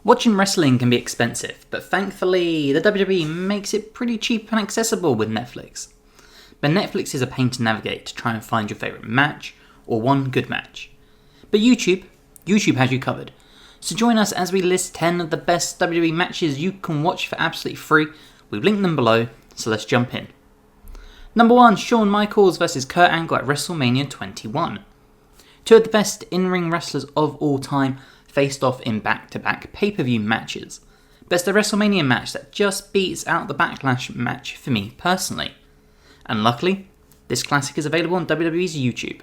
Watching wrestling can be expensive, but thankfully the WWE makes it pretty cheap and accessible with Netflix. But Netflix is a pain to navigate to try and find your favourite match, or one good match. But YouTube has you covered. So join us as we list 10 of the best WWE matches you can watch for absolutely free. We've linked them below, so let's jump in. Number 1, Shawn Michaels vs Kurt Angle at WrestleMania 21. Two of the best in-ring wrestlers of all time faced off in back-to-back pay-per-view matches. But it's the WrestleMania match that just beats out the Backlash match for me personally. And luckily, this classic is available on WWE's YouTube.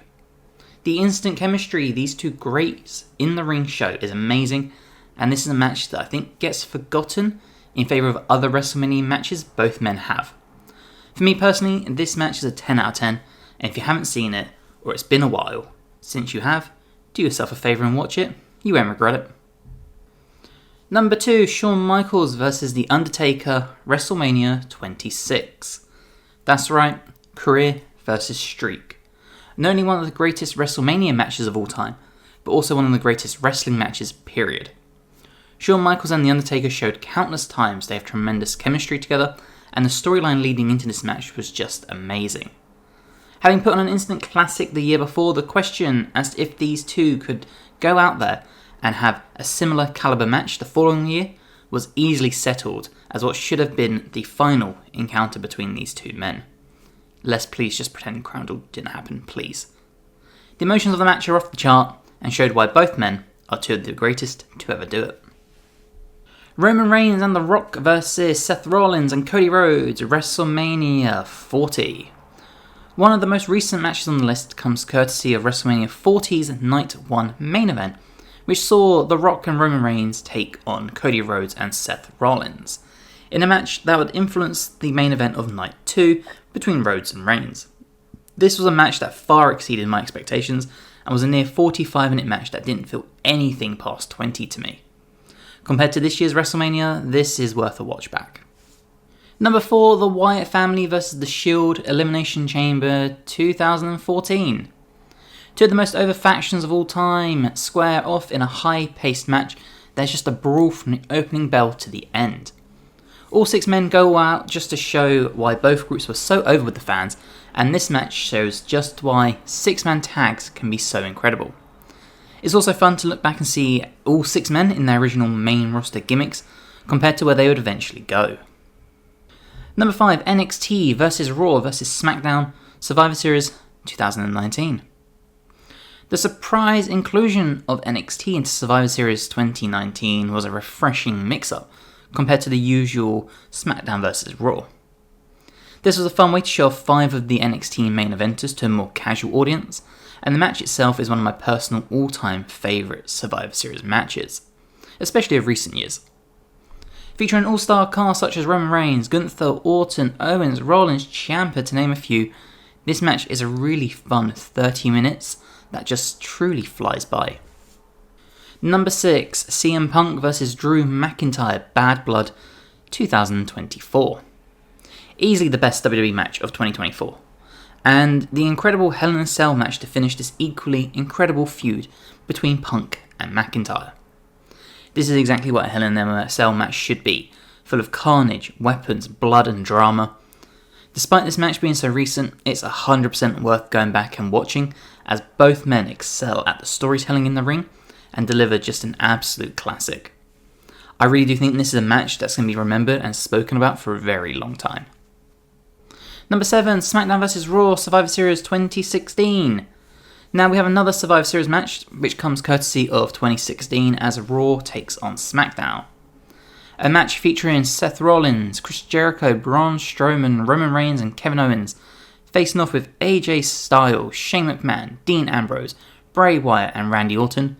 The instant chemistry these two greats in the ring show is amazing, and this is a match that I think gets forgotten in favour of other WrestleMania matches both men have. For me personally, this match is a 10 out of 10, and if you haven't seen it, or it's been a while since you have, do yourself a favour and watch it. You won't regret it. Number 2, Shawn Michaels vs The Undertaker, WrestleMania 26. That's right, career versus streak. Not only one of the greatest WrestleMania matches of all time, but also one of the greatest wrestling matches, period. Shawn Michaels and The Undertaker showed countless times they have tremendous chemistry together, and the storyline leading into this match was just amazing. Having put on an instant classic the year before, the question as to if these two could go out there and have a similar caliber match the following year was easily settled as what should have been the final encounter between these two men. Let's please just pretend Crown Jewel didn't happen, please. The emotions of the match are off the chart and showed why both men are two of the greatest to ever do it. Roman Reigns and The Rock vs Seth Rollins and Cody Rhodes, WrestleMania 40. One of the most recent matches on the list comes courtesy of WrestleMania 40's Night 1 main event, which saw The Rock and Roman Reigns take on Cody Rhodes and Seth Rollins, in a match that would influence the main event of Night 2 between Rhodes and Reigns. This was a match that far exceeded my expectations and was a near 45-minute match that didn't feel anything past 20 to me. Compared to this year's WrestleMania, this is worth a watch back. Number 4, The Wyatt Family vs The Shield, Elimination Chamber 2014. Two of the most over factions of all time square off in a high-paced match. There's just a brawl from the opening bell to the end. All 6 men go out just to show why both groups were so over with the fans, and this match shows just why 6-man tags can be so incredible. It's also fun to look back and see all 6 men in their original main roster gimmicks compared to where they would eventually go. Number 5, NXT vs Raw vs SmackDown, Survivor Series 2019. The surprise inclusion of NXT into Survivor Series 2019 was a refreshing mix-up compared to the usual SmackDown vs Raw. This was a fun way to show off 5 of the NXT main eventers to a more casual audience, and the match itself is one of my personal all-time favourite Survivor Series matches, especially of recent years. Featuring an all-star cast such as Roman Reigns, Gunther, Orton, Owens, Rollins, Ciampa to name a few, this match is a really fun 30 minutes that just truly flies by. Number 6, CM Punk vs Drew McIntyre, Bad Blood 2024. Easily the best WWE match of 2024. And the incredible Hell in a Cell match to finish this equally incredible feud between Punk and McIntyre. This is exactly what a Hell in a Cell match should be, full of carnage, weapons, blood and drama. Despite this match being so recent, it's 100% worth going back and watching, as both men excel at the storytelling in the ring and deliver just an absolute classic. I really do think this is a match that's going to be remembered and spoken about for a very long time. Number 7, SmackDown vs Raw, Survivor Series 2016. Now we have another Survivor Series match, which comes courtesy of 2016 as Raw takes on SmackDown. A match featuring Seth Rollins, Chris Jericho, Braun Strowman, Roman Reigns and Kevin Owens, facing off with AJ Styles, Shane McMahon, Dean Ambrose, Bray Wyatt and Randy Orton.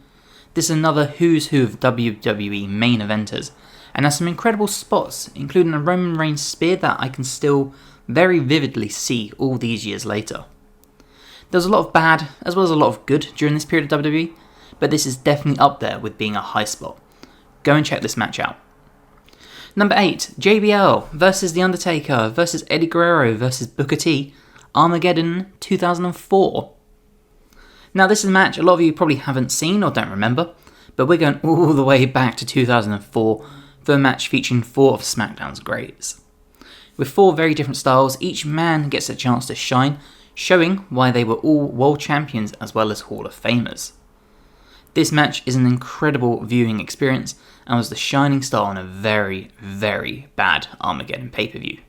This is another who's who of WWE main eventers, and has some incredible spots, including a Roman Reigns spear that I can still very vividly see all these years later. There was a lot of bad, as well as a lot of good during this period of WWE, but this is definitely up there with being a high spot. Go and check this match out. Number 8, JBL vs The Undertaker vs Eddie Guerrero vs Booker T, Armageddon 2004. Now this is a match a lot of you probably haven't seen or don't remember, but we're going all the way back to 2004 for a match featuring 4 of SmackDown's greats. With 4 very different styles, each man gets a chance to shine, showing why they were all world champions as well as Hall of Famers. This match is an incredible viewing experience and was the shining star on a very, very bad Armageddon pay-per-view.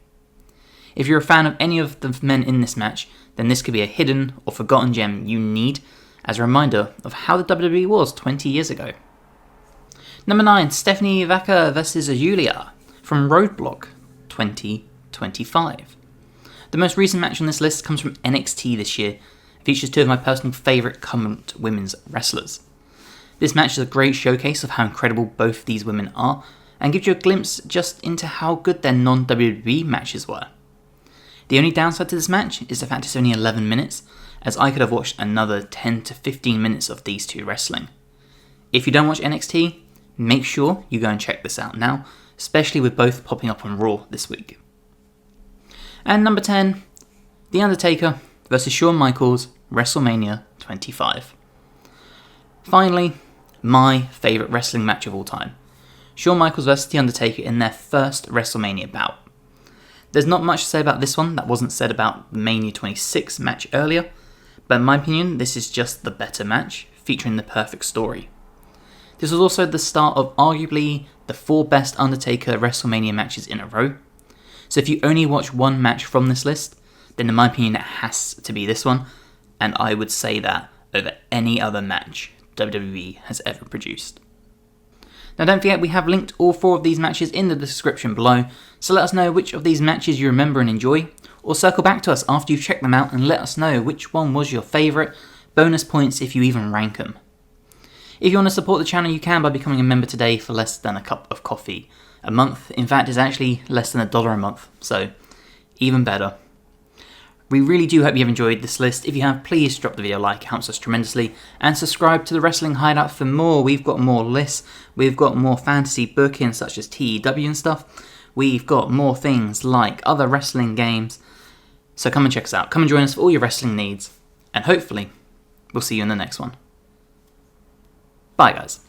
If you're a fan of any of the men in this match, then this could be a hidden or forgotten gem you need as a reminder of how the WWE was 20 years ago. Number 9, Stephanie Vaca vs. Julia from Roadblock 2025. The most recent match on this list comes from NXT this year and features 2 of my personal favourite current women's wrestlers. This match is a great showcase of how incredible both these women are and gives you a glimpse just into how good their non-WWE matches were. The only downside to this match is the fact it's only 11 minutes, as I could have watched another 10 to 15 minutes of these 2 wrestling. If you don't watch NXT, make sure you go and check this out now, especially with both popping up on Raw this week. And number 10, The Undertaker vs. Shawn Michaels, WrestleMania 25. Finally, my favourite wrestling match of all time. Shawn Michaels vs. The Undertaker in their first WrestleMania bout. There's not much to say about this one that wasn't said about the Mania 26 match earlier, but in my opinion, this is just the better match, featuring the perfect story. This was also the start of arguably the 4 best Undertaker WrestleMania matches in a row. So if you only watch one match from this list, then in my opinion it has to be this one, and I would say that over any other match WWE has ever produced. Now don't forget we have linked all 4 of these matches in the description below, so let us know which of these matches you remember and enjoy, or circle back to us after you've checked them out and let us know which one was your favourite, bonus points if you even rank them. If you want to support the channel you can by becoming a member today for less than a cup of coffee a month. In fact it's actually less than $1 a month, so even better. We really do hope you have enjoyed this list. If you have, please drop the video a like, it helps us tremendously. And subscribe to the Wrestling Hideout for more. We've got more lists. We've got more fantasy bookings such as TEW and stuff. We've got more things like other wrestling games. So come and check us out. Come and join us for all your wrestling needs. And hopefully, we'll see you in the next one. Bye guys.